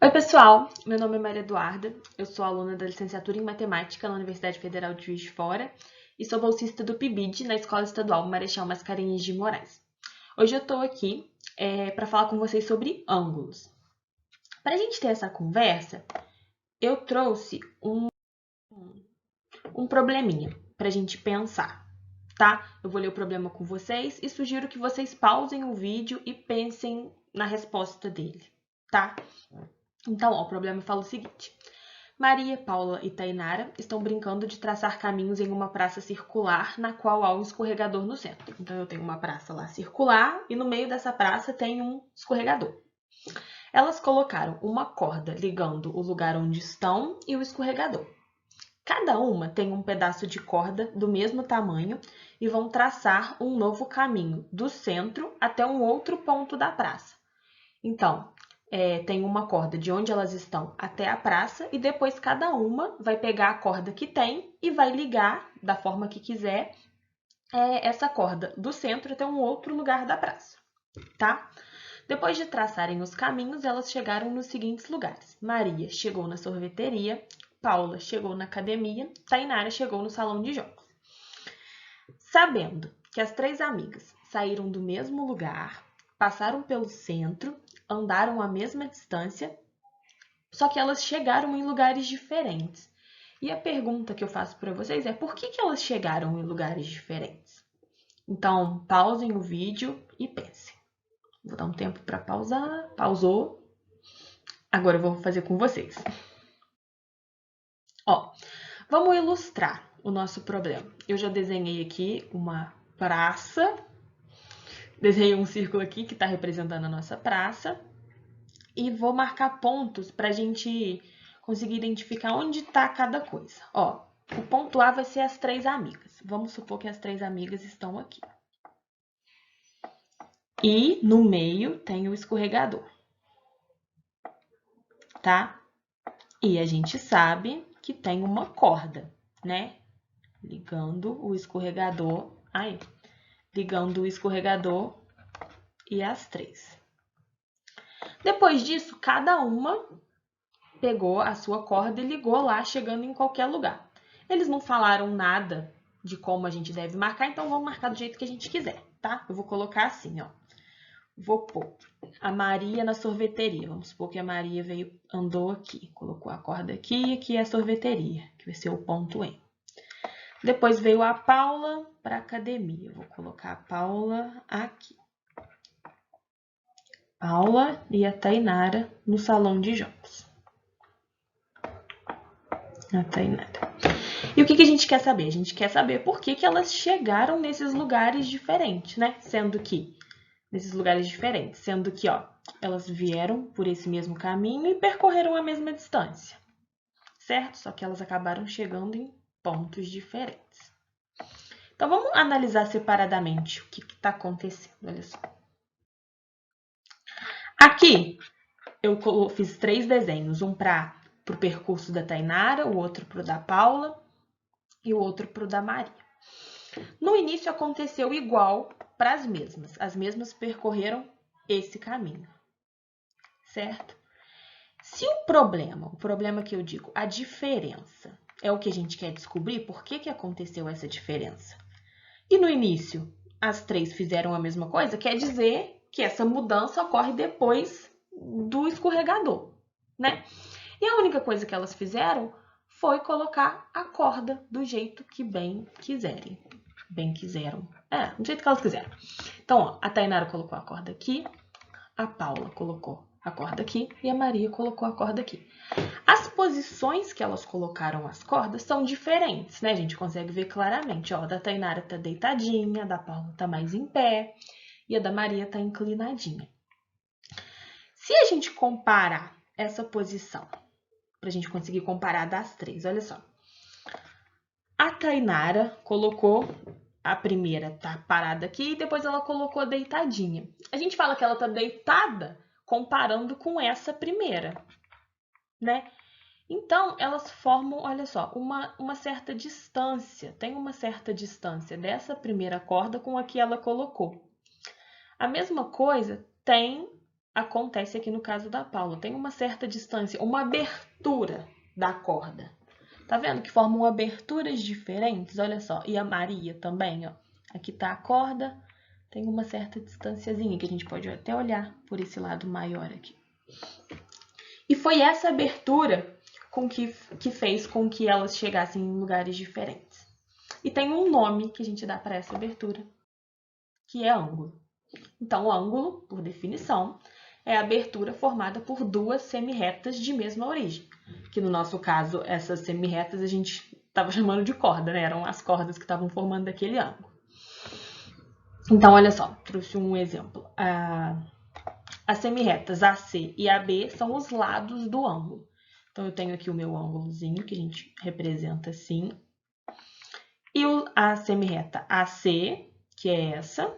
Oi, pessoal! Meu nome é Maria Eduarda, eu sou aluna da licenciatura em Matemática na Universidade Federal de Juiz de Fora e sou bolsista do PIBID na Escola Estadual Marechal Mascarenhas de Moraes. Hoje eu estou aqui para falar com vocês sobre ângulos. Para a gente ter essa conversa, eu trouxe um probleminha para a gente pensar, tá? Eu vou ler o problema com vocês e sugiro que vocês pausem o vídeo e pensem na resposta dele, tá? Então, ó, o problema fala o seguinte. Maria, Paula e Tainara estão brincando de traçar caminhos em uma praça circular, na qual há um escorregador no centro. Então, eu tenho uma praça lá circular e no meio dessa praça tem um escorregador. Elas colocaram uma corda ligando o lugar onde estão e o escorregador. Cada uma tem um pedaço de corda do mesmo tamanho e vão traçar um novo caminho do centro até um outro ponto da praça. Então, tem uma corda de onde elas estão até a praça e depois cada uma vai pegar a corda que tem e vai ligar da forma que quiser essa corda do centro até um outro lugar da praça, tá? Depois de traçarem os caminhos, elas chegaram nos seguintes lugares. Maria chegou na sorveteria, Paula chegou na academia, Tainara chegou no salão de jogos. Sabendo que as três amigas saíram do mesmo lugar, passaram pelo centro, andaram a mesma distância, só que elas chegaram em lugares diferentes. E a pergunta que eu faço para vocês é por que elas chegaram em lugares diferentes? Então, pausem o vídeo e pensem. Vou dar um tempo para pausar. Pausou. Agora eu vou fazer com vocês. Ó, vamos ilustrar o nosso problema. Eu já desenhei aqui uma praça. Desenhei um círculo aqui que está representando a nossa praça. E vou marcar pontos para a gente conseguir identificar onde está cada coisa. Ó, o ponto A vai ser as três amigas. Vamos supor que as três amigas estão aqui. E no meio tem o escorregador, tá? E a gente sabe que tem uma corda, né? Ligando o escorregador e as três. Depois disso, cada uma pegou a sua corda e ligou lá, chegando em qualquer lugar. Eles não falaram nada de como a gente deve marcar, então vamos marcar do jeito que a gente quiser, tá? Eu vou colocar assim, ó. Vou pôr a Maria na sorveteria. Vamos supor que a Maria andou aqui, colocou a corda aqui e aqui é a sorveteria, que vai ser o ponto E. Depois veio a Paula para a academia. Eu vou colocar a Paula aqui. Paula e a Tainara no salão de jogos. A Tainara. E o que a gente quer saber? A gente quer saber por que elas chegaram nesses lugares diferentes, né? Sendo que ó, elas vieram por esse mesmo caminho e percorreram a mesma distância, certo? Só que elas acabaram chegando em pontos diferentes. Então, vamos analisar separadamente o que está acontecendo, olha só. Aqui, eu fiz três desenhos, um para o percurso da Tainara, o outro para o da Paula e o outro para o da Maria. No início aconteceu igual para as mesmas percorreram esse caminho, certo? Se o problema que eu digo, a diferença, é o que a gente quer descobrir, por que aconteceu essa diferença? E no início, as três fizeram a mesma coisa, quer dizer que essa mudança ocorre depois do escorregador, né? E a única coisa que elas fizeram foi colocar a corda do jeito que bem quiserem. Do jeito que elas quiseram. Então, ó, a Tainara colocou a corda aqui, a Paula colocou a corda aqui e a Maria colocou a corda aqui. As posições que elas colocaram as cordas são diferentes, né? A gente consegue ver claramente, ó, a da Tainara tá deitadinha, a da Paula tá mais em pé e a da Maria tá inclinadinha. Se a gente comparar essa posição, pra gente conseguir comparar das três, olha só. A Tainara colocou a primeira tá parada aqui e depois ela colocou deitadinha. A gente fala que ela tá deitada comparando com essa primeira, né? Então, elas formam, olha só, uma certa distância. Tem uma certa distância dessa primeira corda com a que ela colocou. A mesma coisa tem acontece aqui no caso da Paula. Tem uma certa distância, uma abertura da corda. Tá vendo que formam aberturas diferentes? Olha só. E a Maria também, ó. Aqui tá a corda, tem uma certa distanciazinha que a gente pode até olhar por esse lado maior aqui. E foi essa abertura que fez com que elas chegassem em lugares diferentes. E tem um nome que a gente dá para essa abertura, que é ângulo. Então, o ângulo, por definição, é a abertura formada por duas semirretas de mesma origem. Que no nosso caso, essas semirretas a gente estava chamando de corda, né? Eram as cordas que estavam formando aquele ângulo. Então, olha só, trouxe um exemplo. As semirretas AC e AB são os lados do ângulo. Então, eu tenho aqui o meu ângulozinho, que a gente representa assim. E a semirreta AC, que é essa,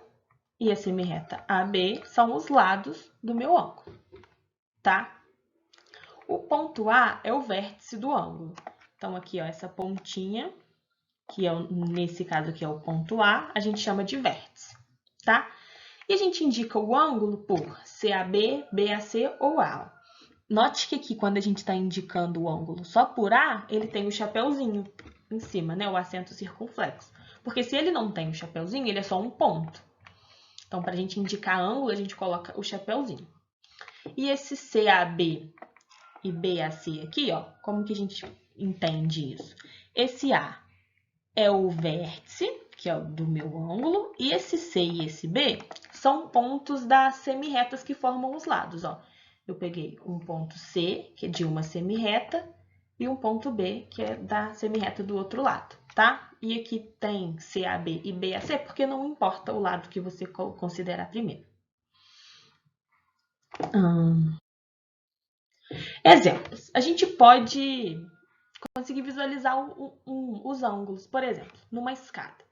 e a semirreta AB são os lados do meu ângulo, tá? O ponto A é o vértice do ângulo. Então, aqui, ó, essa pontinha, que é, nesse caso aqui é o ponto A, a gente chama de vértice, tá? E a gente indica o ângulo por CAB, BAC ou A. Note que aqui, quando a gente está indicando o ângulo só por A, ele tem o chapeuzinho em cima, né? O acento circunflexo. Porque se ele não tem o chapeuzinho, ele é só um ponto. Então, para a gente indicar ângulo, a gente coloca o chapeuzinho. E esse CAB e BAC aqui, ó, como que a gente entende isso? Esse A é o vértice, que é o do meu ângulo, e esse C e esse B são pontos das semirretas que formam os lados, ó. Eu peguei um ponto C, que é de uma semirreta, e um ponto B, que é da semirreta do outro lado, tá? E aqui tem CAB e BAC, porque não importa o lado que você considerar primeiro. Exemplos. A gente pode conseguir visualizar os ângulos, por exemplo, numa escada.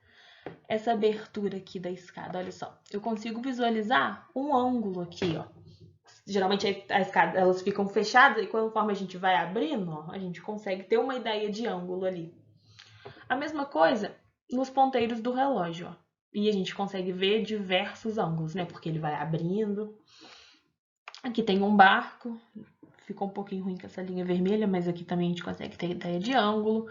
Essa abertura aqui da escada, olha só. Eu consigo visualizar um ângulo aqui, ó. Geralmente a escada, elas ficam fechadas e conforme a gente vai abrindo, ó, a gente consegue ter uma ideia de ângulo ali. A mesma coisa nos ponteiros do relógio, ó. E a gente consegue ver diversos ângulos, né? Porque ele vai abrindo. Aqui tem um barco. Ficou um pouquinho ruim com essa linha vermelha, mas aqui também a gente consegue ter ideia de ângulo.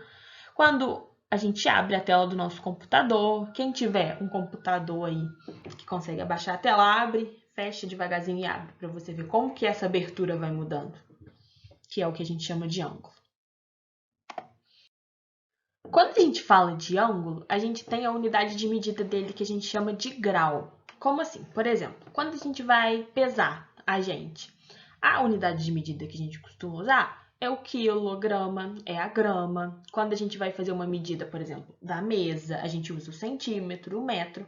Quando a gente abre a tela do nosso computador, quem tiver um computador aí que consegue abaixar a tela, abre, fecha devagarzinho e abre, para você ver como que essa abertura vai mudando, que é o que a gente chama de ângulo. Quando a gente fala de ângulo, a gente tem a unidade de medida dele que a gente chama de grau. Como assim? Por exemplo, quando a gente vai pesar a unidade de medida que a gente costuma usar é o quilograma, é a grama. Quando a gente vai fazer uma medida, por exemplo, da mesa, a gente usa o centímetro, o metro.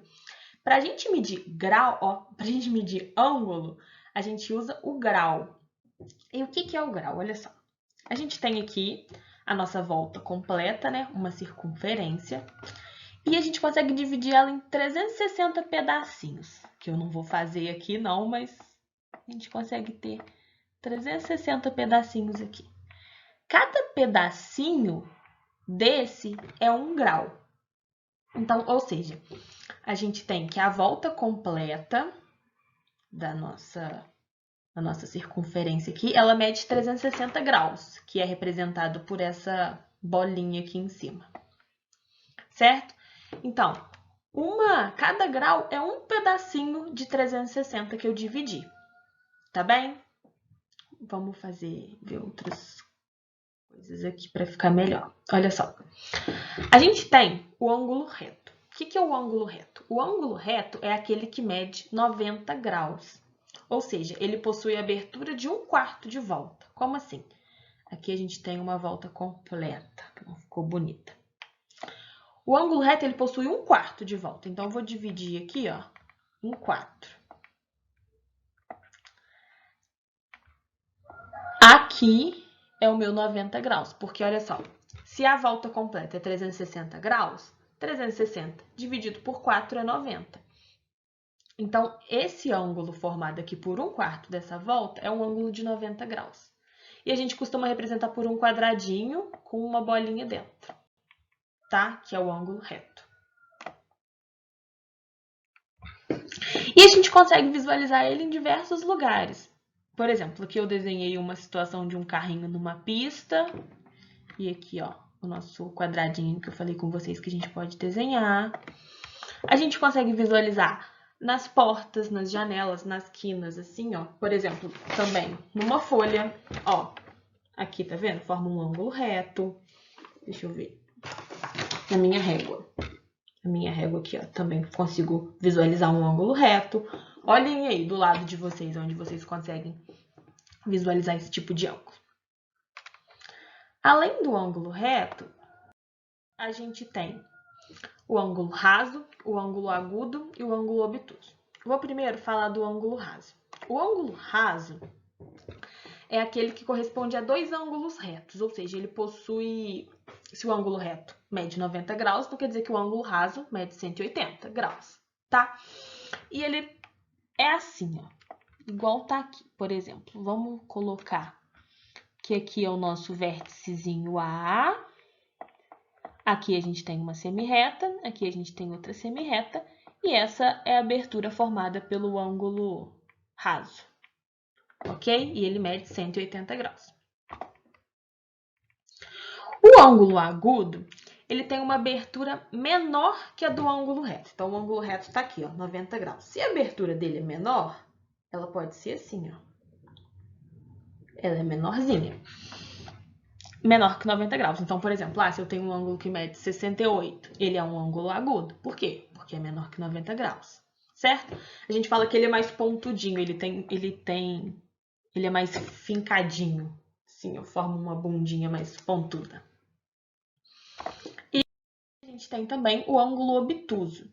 Para a gente medir grau, ó, para a gente medir ângulo, a gente usa o grau. E o que é o grau? Olha só. A gente tem aqui a nossa volta completa, né? Uma circunferência. E a gente consegue dividir ela em 360 pedacinhos, que eu não vou fazer aqui não, mas a gente consegue ter 360 pedacinhos aqui. Cada pedacinho desse é um grau. Então, ou seja, a gente tem que a volta completa da nossa circunferência aqui, ela mede 360 graus, que é representado por essa bolinha aqui em cima. Certo? Então, cada grau é um pedacinho de 360 que eu dividi. Tá bem? Vamos ver outras coisas aqui para ficar melhor. Olha só. A gente tem o ângulo reto. O que é o ângulo reto? O ângulo reto é aquele que mede 90 graus. Ou seja, ele possui abertura de 1/4 de volta. Como assim? Aqui a gente tem uma volta completa. Não ficou bonita. O ângulo reto ele possui 1/4 de volta. Então, eu vou dividir aqui, ó, em 4. Aqui é o meu 90 graus, porque olha só, se a volta completa é 360 graus, 360 dividido por 4 é 90. Então, esse ângulo formado aqui por 1/4 dessa volta é um ângulo de 90 graus. E a gente costuma representar por um quadradinho com uma bolinha dentro, tá? Que é o ângulo reto. E a gente consegue visualizar ele em diversos lugares. Por exemplo, aqui eu desenhei uma situação de um carrinho numa pista. E aqui, ó, o nosso quadradinho que eu falei com vocês que a gente pode desenhar. A gente consegue visualizar nas portas, nas janelas, nas quinas, assim, ó. Por exemplo, também numa folha, ó. Aqui, tá vendo? Forma um ângulo reto. Deixa eu ver. Na minha régua. Na minha régua aqui, ó, também consigo visualizar um ângulo reto. Olhem aí do lado de vocês, onde vocês conseguem visualizar esse tipo de ângulo. Além do ângulo reto, a gente tem o ângulo raso, o ângulo agudo e o ângulo obtuso. Vou primeiro falar do ângulo raso. O ângulo raso é aquele que corresponde a dois ângulos retos, ou seja, ele possui, se o ângulo reto mede 90 graus, não quer dizer que o ângulo raso mede 180 graus, tá? E ele é assim, ó, igual tá aqui, por exemplo. Vamos colocar que aqui é o nosso vérticezinho A, aqui a gente tem uma semirreta, aqui a gente tem outra semirreta, e essa é a abertura formada pelo ângulo raso, ok? E ele mede 180 graus. O ângulo agudo, ele tem uma abertura menor que a do ângulo reto. Então, o ângulo reto está aqui, ó, 90 graus. Se a abertura dele é menor, ela pode ser assim, ó. Ela é menorzinha. Menor que 90 graus. Então, por exemplo, se eu tenho um ângulo que mede 68, ele é um ângulo agudo. Por quê? Porque é menor que 90 graus, certo? A gente fala que ele é mais pontudinho, ele é mais fincadinho. Assim, eu formo uma bundinha mais pontuda. E a gente tem também o ângulo obtuso.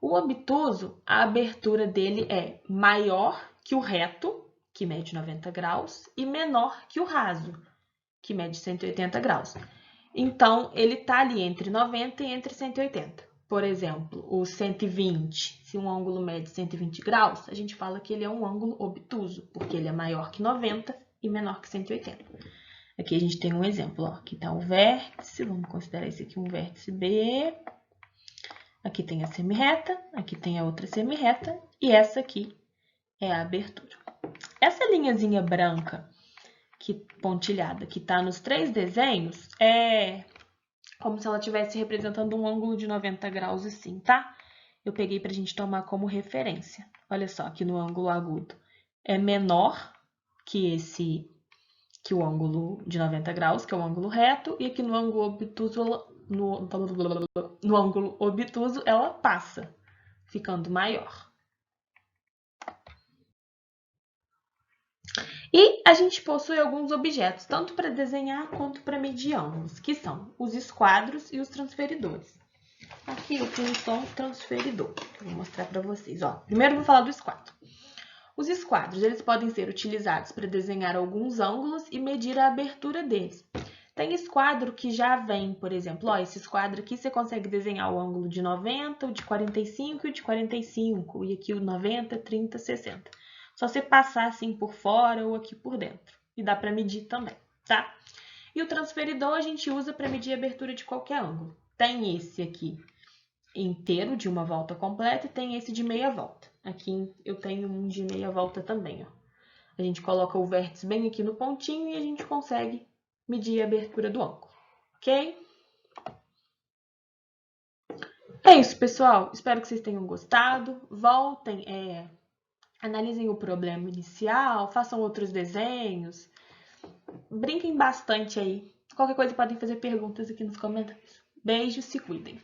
O obtuso, a abertura dele é maior que o reto, que mede 90 graus, e menor que o raso, que mede 180 graus. Então, ele está ali entre 90 e entre 180. Por exemplo, o 120, se um ângulo mede 120 graus, a gente fala que ele é um ângulo obtuso, porque ele é maior que 90 e menor que 180. Aqui a gente tem um exemplo, ó. Aqui está o vértice, vamos considerar esse aqui um vértice B. Aqui tem a semirreta, aqui tem a outra semirreta, e essa aqui é a abertura. Essa linhazinha branca pontilhada que está nos três desenhos é como se ela estivesse representando um ângulo de 90 graus assim, tá? Eu peguei para a gente tomar como referência. Olha só, aqui no ângulo agudo é menor que o ângulo de 90 graus, que é o ângulo reto, e aqui no ângulo obtuso, no ângulo obtuso ela passa, ficando maior. E a gente possui alguns objetos, tanto para desenhar quanto para medir ângulos, que são os esquadros e os transferidores. Aqui eu tenho só um transferidor, que eu vou mostrar para vocês. Ó, primeiro eu vou falar do esquadro. Os esquadros, eles podem ser utilizados para desenhar alguns ângulos e medir a abertura deles. Tem esquadro que já vem, por exemplo, ó, esse esquadro aqui você consegue desenhar o ângulo de 90, o de 45 e o de 45, e aqui o 90, 30, 60. Só você passar assim por fora ou aqui por dentro. E dá para medir também, tá? E o transferidor a gente usa para medir a abertura de qualquer ângulo. Tem esse aqui inteiro, de uma volta completa, e tem esse de meia volta. Aqui eu tenho um de meia volta também, ó. A gente coloca o vértice bem aqui no pontinho e a gente consegue medir a abertura do ângulo, ok? É isso, pessoal. Espero que vocês tenham gostado. Voltem, analisem o problema inicial, façam outros desenhos, brinquem bastante aí. Qualquer coisa podem fazer perguntas aqui nos comentários. Beijos, se cuidem.